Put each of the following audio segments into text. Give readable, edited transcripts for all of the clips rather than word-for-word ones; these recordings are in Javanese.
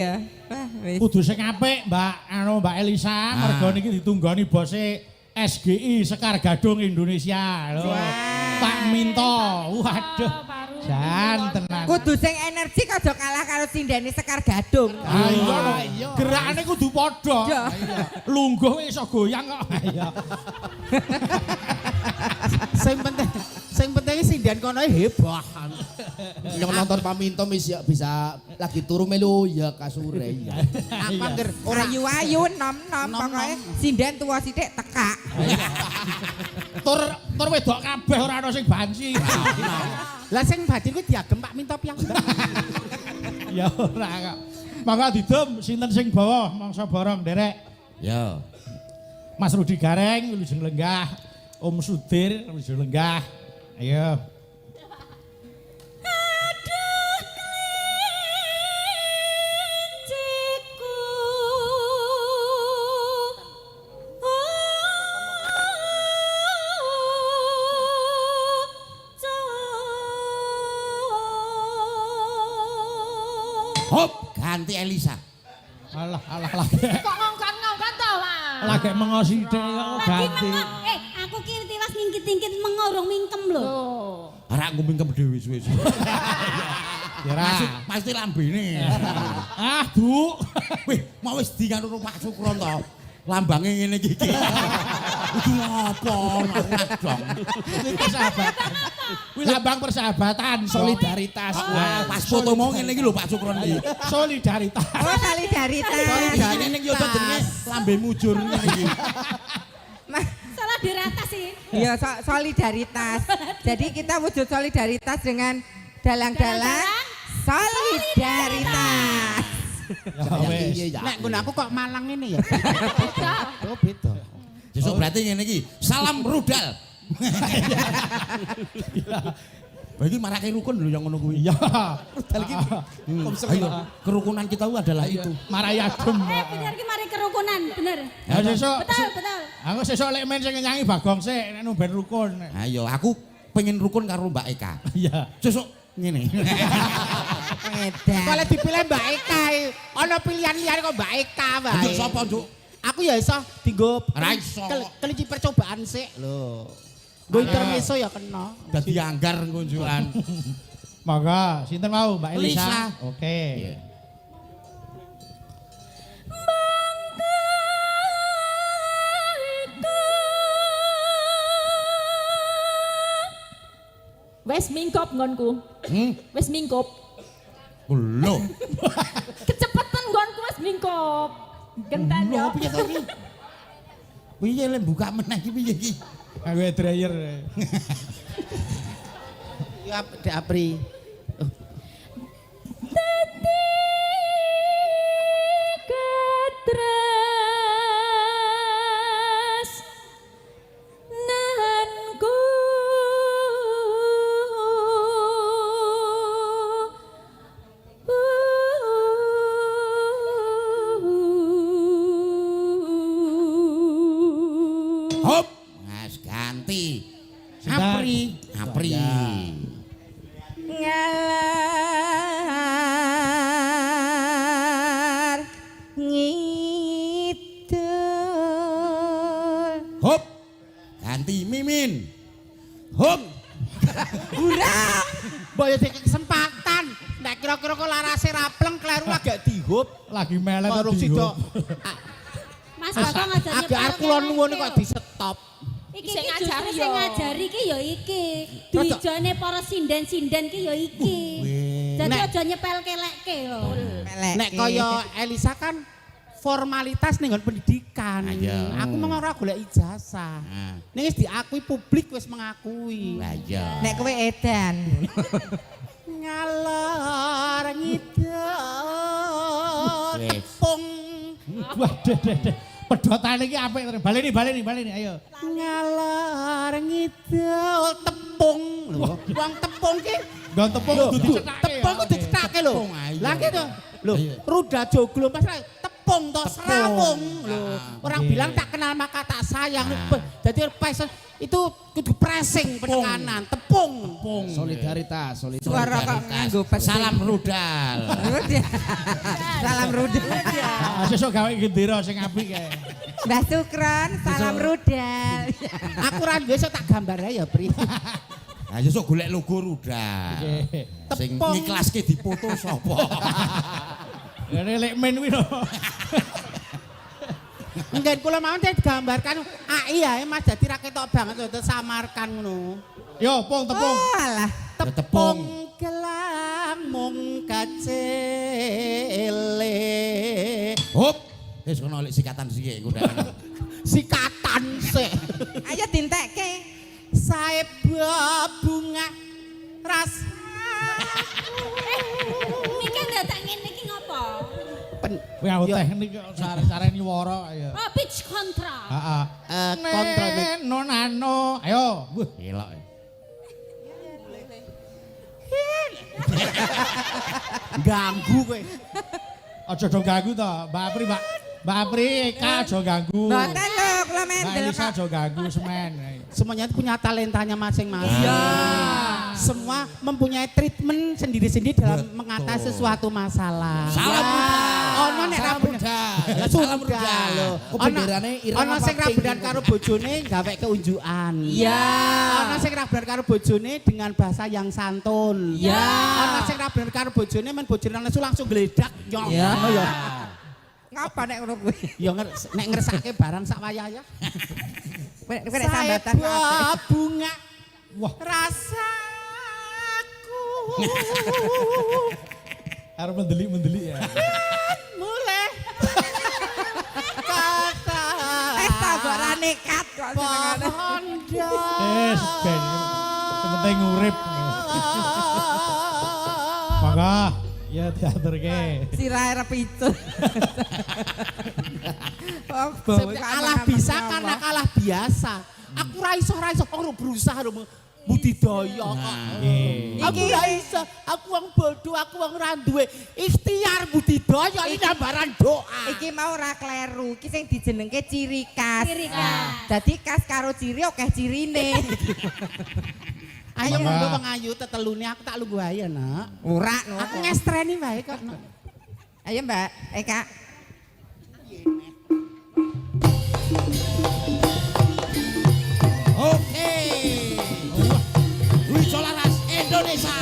Ya. Wah, wis. Kudu sing apik, Mbak Elisa, mergo niki ditunggoni bose SGI Sekar Gadung Indonesia lho. Pak Minto. Waduh. Jan tenan. Kudu sing energi aja kalah karo sindene Sekar Gadung. Iya. Gerakane kudu padha. Lungguh iso goyang kok. Iya. Sing penting sindian kono heboh. Yang nonton Pak Minto bisa lagi turu melu ya kasure ya. Apa ger ayu-ayu nom-nom pokoke sinden tuwa sithik tekak. Tur wedok kabeh ora ana sing banci. Lah sing badhe kuwi diagem Pak Minto piyang. Ya ora kok. Mangga didum sinten sing bawa mangsa borong derek. Ya. Mas Rudi Gareng wilujeng lenggah. Om Sudir wilujeng lenggah. Ayo. Hop, ganti Elisa. Alah lagi. Kok ngongkon-ngongkon to, Pak? Lagi mengosi kok ganti. Aku ki tiwas ngingkit-ngingkit mengorong mingkem lho. Ora aku mingkem dhewe wis. Ya ra. Pasti lambene. Ah, Bu. Wih, mau wis di karo Pak Sukron to. Lambange ngene iki. Iku apa? Dong. Kuwi persahabatan. Kuwi lambang persahabatan, solidaritas. Pas foto mau ngene iki lho Pak Sukron iki. Solidaritas. Oh, solidaritas. Solidaritas ning yo jenenge lambe mujur ngene iki. Salah dirata sih. Ya solidaritas. Jadi kita wujud solidaritas dengan dalang-dalang solidaritas. Nek ngono aku kok malang ngene ya. Oh beda. Besok berarti ngene iki, salam rudal. Wah iki marake rukun lho yang ngono kuwi. Iya. Rudal iki. Ayo, kerukunan kita adalah itu. Marayadem. Bener ki mari kerukunan, bener. Ya sesuk. Betul. Aku sesuk lek men sing nyanyi Bagong sik nek ben rukun. Ayo, aku pengen rukun karo Mbak Eka. Iya. Sesuk ngene. Edan. Kalau dipilih Mbak Eka, ana pilihan liar kok Mbak Eka wae. Untuk sapa, Nduk? Aku ya iso dienggo Ora iso. kelinci percobaan sik lho. Nggo intermezzo ya kena. Dadi anggar kunjukan. Mangga, sinten mau Mbak Elisa? Elisa. Oke. Wes mingkop nggonku. Wes mingkop. Lho. Kecepetan nggonku wes mingkop. Genten Lho, yo. piye to iki? Piye lek buka meneh iki piye iki? Aku dryer. Ya Dek Apri. Katras nanku Hop, Mas ganti. Apri. Ngalar ngidul. Hop. Ganti Mimin. Hop. Urang. Mbok ya dikek kesempatan. Nek kira-kira kok larase rapleng kleru agak dihup. Lagi melet Karo sida. Mas Bagong aja Agak arep kula nuwun kok di stop. Iki Sing justru ngajari sing yo. ngajari ki ya iki. Duwijane para sinden-sinden ki ya iki. Jadi Nek- aja nyepelke-lekke lho. Nek kaya Elisa kan formalitas ning nggon pendidikan. Ayo. Aku mau ora golek ijazah. Nah, Ning wis diakui publik wis mengakui. lah iya. Nek kowe edan. Ngalor ngidul Wis. tepung Waduh. Pedotan iki apik. Baleni ayo. ngalor ngidul tepung lho. Wong tepung ki Nggon tepung kudu dicethake. tepung kudu dicethake lho. Tepung, ayo. Lah ki to. Lho, Ayo. ruda joglo Mas tepung to serawung lho. Ah, Orang iya. bilang tak kenal maka tak sayang. Ah. Dadi pas itu kudu pressing penekanan, tepung. Solidaritas. Suara kok nganggo pesing. Salam rudal. Salam rudal. Sesuk gawe gendera sing apik kae. Mbah Sukron, salam rudal. Aku ra duwe iso tak gambar ae ya, Pri. Ha sesuk golek logo rudal. Sing Tepung. ngiklaske dipoto sapa? Ngene lek men kuwi lho. Ngen kula mawon digambarkan AI ae Mas dadi ra ketok banget lho samarkan ngono. Yo, pung tepung. Oh, alah. Tepung gelang mung kacele. Hop. Wis kono lek sikatan sik engko ndak. Sikatan sik. Ayo dintekke. Sae bunga rasa. Iki ndadak ngene iki ngopo? Kuwi aku teknik kok carane wara ya. Oh, pitch kontra. Heeh. Kontra nonano. Ayo. Wuh, Elok. ganggu kowe. aja do ganggu to, Mbak Apri, Mbak Apri, Eka aja ganggu. Mboten lho, kula Mbak mendel Elisa kok. aja ganggu semen. Semuanya punya talentanya masing-masing. Iya. Semua mempunyai treatment sendiri-sendiri dalam mengatasi sesuatu masalah. Salam rudal. Ono nek ra Salam bener. rudal. Salam Salam rudal. lho. Kok benderane ireng Ono apa sing ra pink bener gitu? karo bojone gawe keunjukan. Iya. Ono sing ra bener karo bojone dengan bahasa yang santun. Iya. Ono sing ra bener karo bojone men bojone langsung geledak. Iya. Ngono ya. Ngapa nek ngono kuwi? Ya nek ngersake barang sak wayah ya. Nek sambatan Saya bunga Wah, rasaku arep mendelik-mendelik ya. mulai kata ora nekat kok senengane. pohon Ben. Yang penting urip. Mangga, ya diaturke. Sirahe repicut. Oh, kalah bisa karena kalah biasa. Aku ra iso aku berusaha lho budidaya kok. Nggih. Aku ra iso, aku wong bodoh, aku wong ra duwe ikhtiar budidaya iki gambaran doa. Iki mau ora kleru, iki sing dijenengke ciri khas. Ciri khas. Dadi khas karo ciri akeh cirine. Ayo Mangga. monggo Bang Ayu tetelune aku tak lungguh ae nak. Ora Aku ngestreni wae kok. Nak. Ayo Mbak Eka. Oke. Wih, Solaras Indonesia.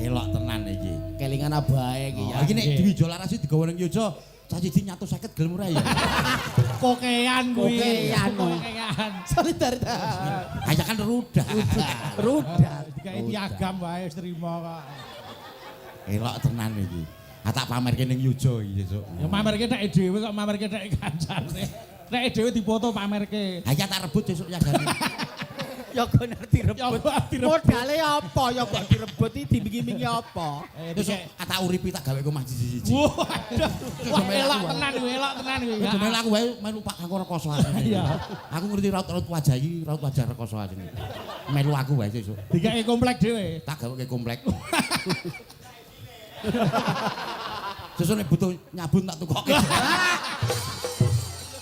Elok tenan iki. Kelingan abahe iki ya. Ya iki nek Dwi Jolaras iki digawe nang Yojo, caci di nyatu 50 gelem ora ya. Kokean kuwi. Kokean. Kokean. Solidaritas. Aja kan rudal. Rudal. Dikai piagam wae wis trimo kok. Elok tenan iki. Ah tak pamerke ning Yojo iki sesuk. Ya pamerke nek dhewe kok pamerke nek kancane. Nek dhewe dipoto pamerke. Aja tak rebut sesuk ya gane. Ya kok ngerti Ya rebut. kok direbut. Modale apa ya kok direbut iki dimingi-mingi apa? Terus tak uripi tak gawe omah siji-siji. Waduh. Wah, elok tenan kuwi, elok tenan kuwi. Kudu melu aku wae melu Pak Kanggo rekoso asine. Iya. Aku ngerti raut-raut wajah iki, raut wajah rekoso asine. Melu aku wae sesuk. Dikai komplek dhewe. Tak gaweke komplek. Sesuk nek butuh nyabun tak tukoke.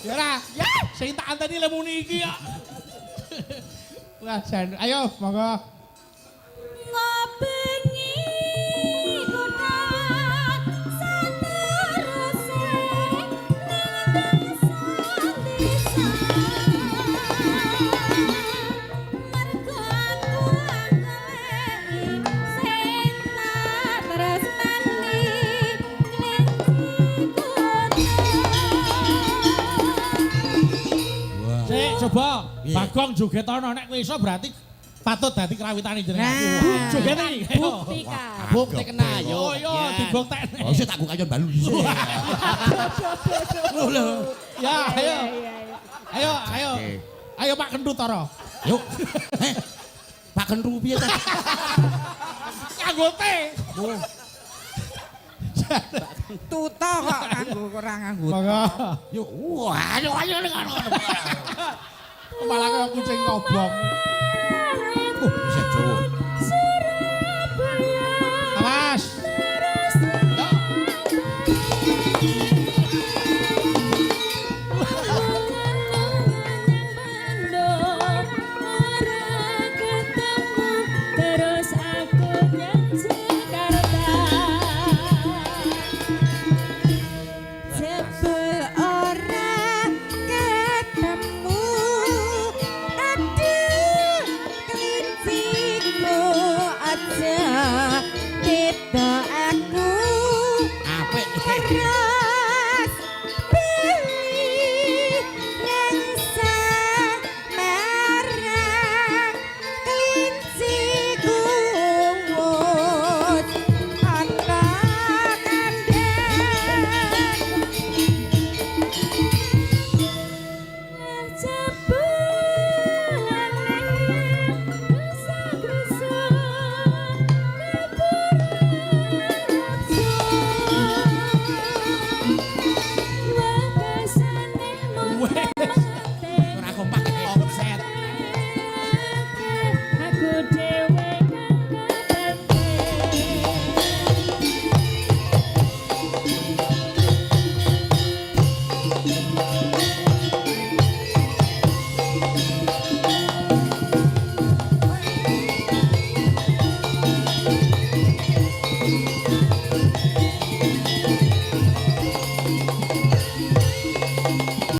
Ya ora. Sing tak anteni lemuni iki ya. Wah, jan. Ayo, monggo. Ngobengi kota sateruse ning desa. Mergo aku anggeleki sing tak tresnani kelinci Wah. Sik, coba. Piye? Bagong Jogetono nek kowe iso berarti patut dadi krawitane jenengan. Nah. Joget iki. Ayo. buktikan. Bukti kena yo. Oh, yo dibuktekne. Oh, sik tak kayon balu dhisik. Lho. Ya, ayo. Ayo, ayo. Ayo Pak Kentut Tara. Yuk. Pak Kentru piye ta? Nganggo T. Tuto kok nganggo ora nganggo. Monggo. Yuk. Wah, ayo ngono. Malah kaya kucing kobong.